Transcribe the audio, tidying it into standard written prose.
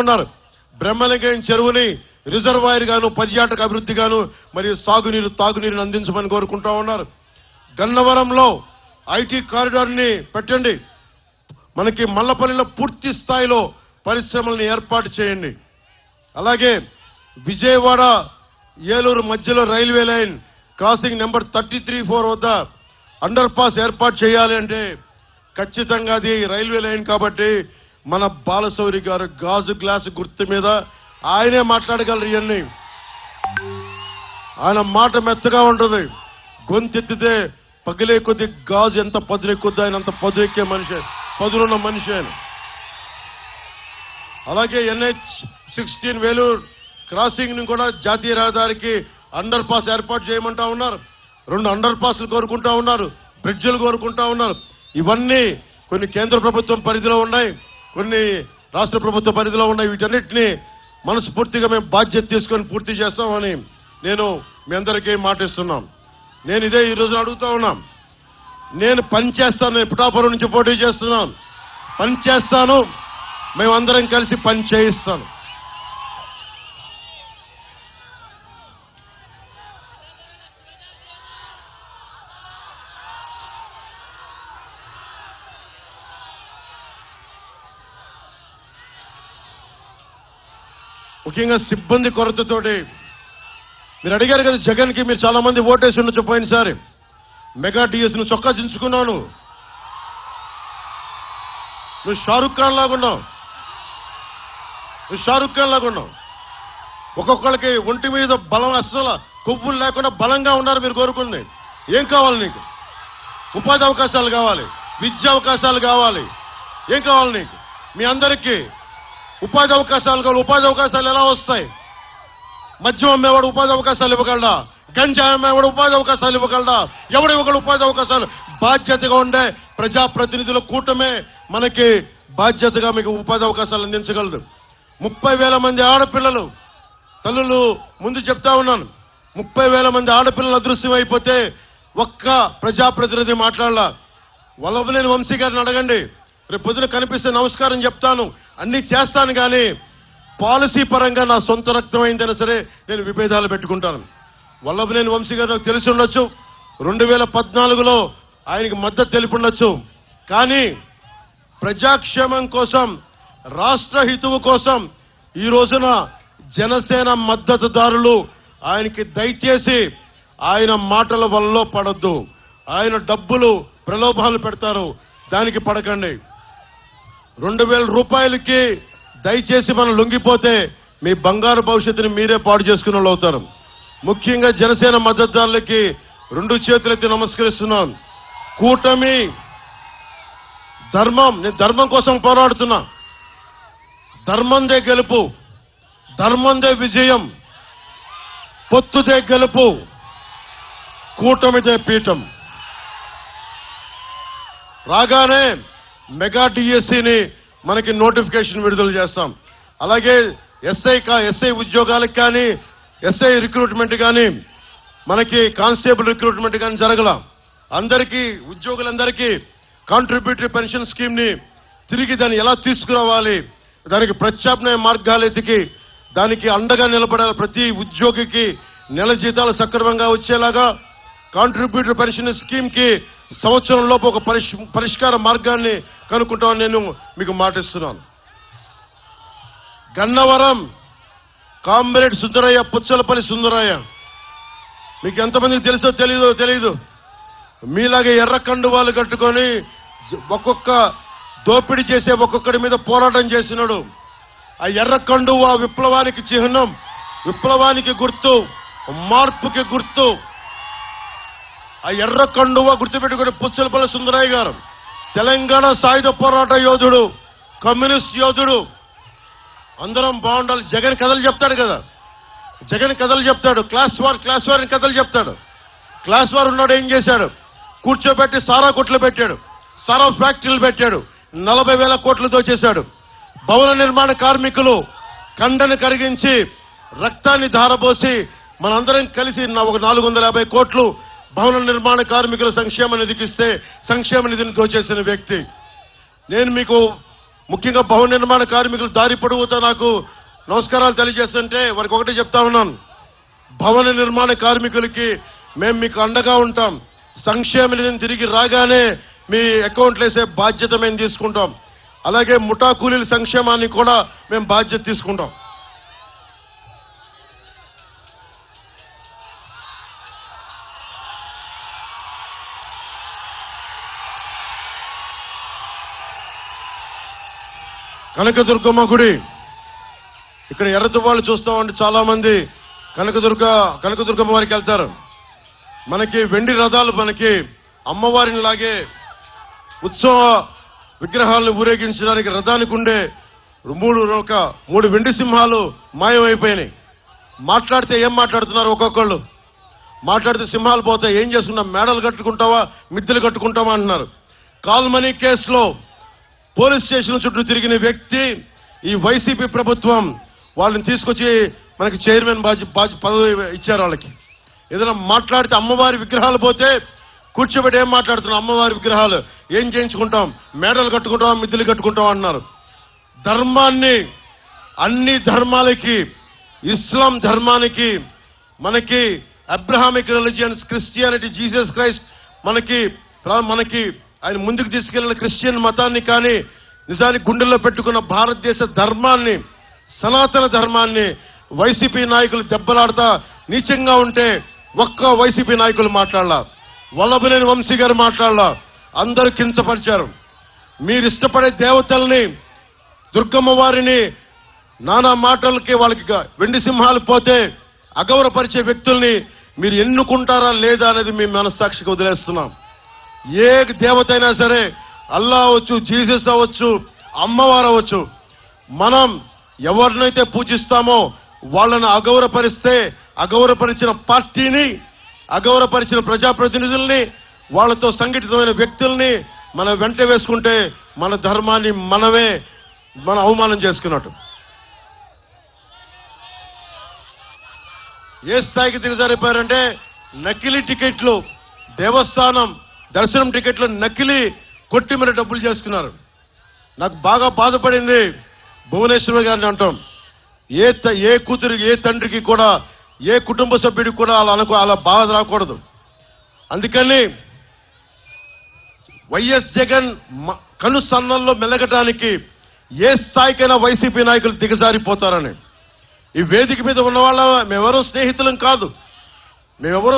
ఉన్నారు. బ్రహ్మలింగం చెరువుని రిజర్వాయర్ గాను పర్యాటక అభివృద్ధి గాను మరియు సాగునీరు తాగునీరుని అందించమని కోరుకుంటా ఉన్నారు. గన్నవరంలో ఐటీ కారిడార్ ని పెట్టండి. మనకి మల్లపల్లిలో పూర్తి స్థాయిలో పరిశ్రమలను ఏర్పాటు చేయండి. అలాగే విజయవాడ ఏలూరు మధ్యలో రైల్వే లైన్ క్రాసింగ్ నెంబర్ 33-4 వద్ద అండర్ పాస్ ఏర్పాటు చేయాలి అంటే ఖచ్చితంగా అది రైల్వే లైన్ కాబట్టి మన బాలశౌరి గారు గాజు గ్లాసు గుర్తు మీద ఆయనే మాట్లాడగలరు. ఇవన్నీ ఆయన మాట మెత్తగా ఉంటుంది. గొంతెత్తితే పగిలే కొద్ది గాజు ఎంత పదునెక్కుద్ది ఆయన అంత పదునెక్కే మనిషి, పదునున్న మనిషి ఆయన. అలాగే NH-16 వేలూరు క్రాసింగ్ ని కూడా జాతీయ రహదారికి అండర్ పాస్ ఏర్పాటు చేయమంటా ఉన్నారు. 2 అండర్ పాస్లు కోరుకుంటా ఉన్నారు, బ్రిడ్జిలు కోరుకుంటా ఉన్నారు. ఇవన్నీ కొన్ని కేంద్ర ప్రభుత్వం పరిధిలో ఉన్నాయి, కొన్ని రాష్ట్ర ప్రభుత్వ పరిధిలో ఉన్నాయి. వీటన్నిటిని మనస్ఫూర్తిగా మేము బాధ్యత తీసుకొని పూర్తి చేస్తామని నేను మీ అందరికీ మాటిస్తున్నాం. నేను ఇదే ఈ రోజు అడుగుతా ఉన్నాం. నేను పని చేస్తాను, పిఠాపురం నుంచి పోటీ చేస్తున్నాను, పని చేస్తాను, మేమందరం కలిసి పని చేయిస్తాను. ముఖ్యంగా సిబ్బంది కొరతతోటి మీరు అడిగారు కదా, జగన్ కి మీరు చాలా మంది ఓటేసి ఉండొచ్చు పోయినసారి. మెగా డిఎస్ నువ్వు చొక్కా దించుకున్నావు, నువ్వు షారుఖ్ ఖాన్ లాగున్నావు, ఒక్కొక్కరికి ఒంటి మీద బలం అస్సలు కొవ్వులు లేకుండా బలంగా ఉన్నారు. మీరు కోరుకుంది ఏం కావాలి? నీకు ఉపాధి అవకాశాలు కావాలి, విద్యా అవకాశాలు కావాలి. ఏం కావాలి నీకు? మీ అందరికీ ఉపాధి అవకాశాలు కావాలి. ఉపాధి అవకాశాలు ఎలా వస్తాయి? మద్యం అమ్మేవాడు ఉపాధి అవకాశాలు ఇవ్వగలడా? గంజా అమ్మేవాడు ఉపాధి అవకాశాలు ఇవ్వగలడా? ఎవడు ఇవ్వగలడు ఉపాధి అవకాశాలు? బాధ్యతగా ఉండే ప్రజాప్రతినిధుల కూటమే మనకి బాధ్యతగా మీకు ఉపాధి అవకాశాలు అందించగలదు. 30,000 మంది ఆడపిల్లలు తల్లులు ముందు చెప్తా ఉన్నాను. 30,000 మంది ఆడపిల్లలు అదృశ్యం అయిపోతే ఒక్క ప్రజాప్రతినిధి మాట్లాడాల. వల్లభనేని వంశీ గారిని అడగండి, రేపు పొద్దున కనిపిస్తే నమస్కారం చెప్తాను, అన్ని చేస్తాను. కానీ పాలసీ పరంగా నా సొంత రక్తం అయిందైనా సరే నేను విభేదాలు పెట్టుకుంటాను. వల్లభనేని వంశీ గారు నాకు తెలిసి ఉండొచ్చు, 2014లో ఆయనకి మద్దతు తెలిపి ఉండొచ్చు. కానీ ప్రజాక్షేమం కోసం, రాష్ట్ర హితువు కోసం ఈ రోజున జనసేన మద్దతుదారులు ఆయనకి దయచేసి ఆయన మాటల వల్ల పడొద్దు. ఆయన డబ్బులు ప్రలోభాలు పెడతారు, దానికి పడకండి. 2,000 రూపాయలకి దయచేసి మనం లొంగిపోతే మీ బంగారు భవిష్యత్తుని మీరే పాడు చేసుకున్న వాళ్ళు అవుతారు. ముఖ్యంగా జనసేన మద్దతుదారులకి 2 చేతులెత్తి నమస్కరిస్తున్నాను. కూటమి ధర్మం, నేను ధర్మం కోసం పోరాడుతున్నా. ధర్మందే గెలుపు, ధర్మందే విజయం, పొత్తుదే గెలుపు, కూటమిదే పీఠం. రాగానే మెగా డిఎస్సిని మనకి నోటిఫికేషన్ విడుదల చేస్తాం. అలాగే ఎస్ఐ ఉద్యోగాలకు కానీ, ఎస్ఐ రిక్రూట్మెంట్ కానీ, మనకి కానిస్టేబుల్ రిక్రూట్మెంట్ కానీ జరగల. అందరికీ ఉద్యోగులందరికీ కాంట్రిబ్యూటరీ పెన్షన్ స్కీమ్ ని తిరిగి దాన్ని ఎలా తీసుకురావాలి, దానికి ప్రత్యామ్నాయ మార్గాలు ఎతికి దానికి అండగా నిలబడాలి. ప్రతి ఉద్యోగికి నెల జీతాలు సక్రమంగా వచ్చేలాగా కాంట్రిబ్యూటరీ పెన్షన్ స్కీమ్ కి సంవత్సరంలోపు ఒక పరిష్కార మార్గాన్ని కనుక్కుంటామని నేను మీకు మాటిస్తున్నాను. గన్నవరం కామ్రేడ్ సుందరయ్య, పుచ్చలపల్లి సుందరయ్య, మీకు ఎంతమందికి తెలుసో తెలీదు. మీలాగే ఎర్ర కండువాలు కట్టుకొని ఒక్కొక్క దోపిడీ చేసే ఒక్కొక్కడి మీద పోరాటం చేసినాడు. ఆ ఎర్ర కండువా విప్లవానికి చిహ్నం, విప్లవానికి గుర్తు, మార్పుకి గుర్తు. ఆ ఎర్ర కండువా గుర్తుపెట్టుకుని పుచ్చలపల్లి సుందరయ్య గారు తెలంగాణ సాయుధ పోరాట యోధుడు, కమ్యూనిస్ట్ యోధుడు. అందరం బాగుండాలి. జగన్ కథలు చెప్తాడు కదా, జగన్ కథలు చెప్తాడు. క్లాస్ వార్ అని కథలు చెప్తాడు. క్లాస్ వార్ ఉన్నాడు ఏం చేశాడు? కూర్చోబెట్టి సారా కొట్లు పెట్టాడు, సారా ఫ్యాక్టరీలు పెట్టాడు, 40,000 కోట్లు దోచేశాడు. భవన నిర్మాణ కార్మికులు కండను కరిగించి రక్తాన్ని ధారపోసి మనందరం కలిసి ఒక 450 కోట్లు భవన నిర్మాణ కార్మికుల సంక్షేమ నిధికి ఇస్తే సంక్షేమ నిధిని దోచేసిన వ్యక్తి. నేను మీకు ముఖ్యంగా భవన నిర్మాణ కార్మికులు దారి పొడవుతో నాకు నమస్కారాలు తెలియజేస్తుంటే వారికి ఒకటే చెప్తా ఉన్నాను. భవన నిర్మాణ కార్మికులకి మేము మీకు అండగా ఉంటాం. సంక్షేమ నిధిని తిరిగి రాగానే మీ అకౌంట్లు వేసే బాధ్యత మేము తీసుకుంటాం. అలాగే ముఠా కూలీల సంక్షేమాన్ని కూడా మేము బాధ్యత తీసుకుంటాం. కనకదుర్గమ్మ గుడి ఇక్కడ ఎర్రతువాళ్ళు చూస్తామంటే చాలా మంది కనకదుర్గమ్మ వారికి వెళ్తారు. మనకి వెండి రథాలు మనకి అమ్మవారిని లాగే ఉత్సవ విగ్రహాలను ఊరేగించడానికి రథానికి ఉండే మూడు వెండి సింహాలు మాయమైపోయినాయి. మాట్లాడితే ఏం మాట్లాడుతున్నారు ఒక్కొక్కళ్ళు? మాట్లాడితే సింహాలు పోతాయి, ఏం చేసుకున్నాం, మేడలు కట్టుకుంటావా మిద్దెలు కట్టుకుంటావా అంటున్నారు. కాల్మనీ కేసులో పోలీస్ స్టేషన్ చుట్టూ తిరిగిన వ్యక్తి ఈ వైసీపీ ప్రభుత్వం వాళ్ళని తీసుకొచ్చి మనకి చైర్మన్ పదవి ఇచ్చారు. వాళ్ళకి ఏదైనా మాట్లాడితే అమ్మవారి విగ్రహాలు పోతే కూర్చోబెట్టి ఏం మాట్లాడుతున్నాం, అమ్మవారి విగ్రహాలు ఏం చేయించుకుంటాం, మేడలు కట్టుకుంటాం, మిద్దెలు కట్టుకుంటాం అన్నారు. ధర్మాన్ని అన్ని ధర్మాలకి, ఇస్లాం ధర్మానికి, మనకి Abrahamic religions, Christianity, Jesus Christ మనకి ఆయన ముందుకు తీసుకెళ్లిన క్రిస్టియన్ మతాన్ని కానీ నిజానికి గుండెల్లో పెట్టుకున్న భారతదేశ ధర్మాన్ని, సనాతన ధర్మాన్ని వైసీపీ నాయకులు దెబ్బలాడతా నీచంగా ఉంటే ఒక్క వైసీపీ నాయకులు మాట్లాడలా, వల్లభనేని వంశీ గారు మాట్లాడలా, అందరూ కించపరిచారు. మీరు ఇష్టపడే దేవతల్ని, దుర్గమ్మ వారిని నానా మాటలకి వాళ్ళకి వెండి సింహాలు పోతే అగౌరవపరిచే వ్యక్తుల్ని మీరు ఎన్నుకుంటారా లేదా అనేది మీ మనస్సాక్షికి వదిలేస్తున్నాం. ఏ దేవత అయినా సరే, అల్లా అవచ్చు, జీసస్ అవ్వచ్చు, అమ్మవారు అవ్వచ్చు, మనం ఎవరినైతే పూజిస్తామో వాళ్ళని అగౌరవపరిస్తే అగౌరవపరిచిన పార్టీని, అగౌరవపరిచిన ప్రజాప్రతినిధుల్ని, వాళ్లతో సంఘటితమైన వ్యక్తుల్ని మనం వెంట వేసుకుంటే మన ధర్మాన్ని మనం అవమానం చేసుకున్నట్టు. ఏ స్థాయికి దిగజారిపోయారంటే నకిలీ టికెట్లు, దేవస్థానం దర్శనం టికెట్లు నకిలీ కొట్టి మరి డబ్బులు చేసుకున్నారు. నాకు బాగా బాధపడింది భువనేశ్వర్ గారిని అంటాం. ఏ కూతురు, ఏ తండ్రికి కూడా, ఏ కుటుంబ సభ్యుడికి కూడా అలా బాధ రాకూడదు. అందుకని వైఎస్ జగన్ కనుసన్నల్లో మెలగటానికి ఏ స్థాయికైనా వైసీపీ నాయకులు దిగజారిపోతారని. ఈ వేదిక మీద ఉన్న వాళ్ళ మేమెవరూ స్నేహితులం కాదు, మేమెవరూ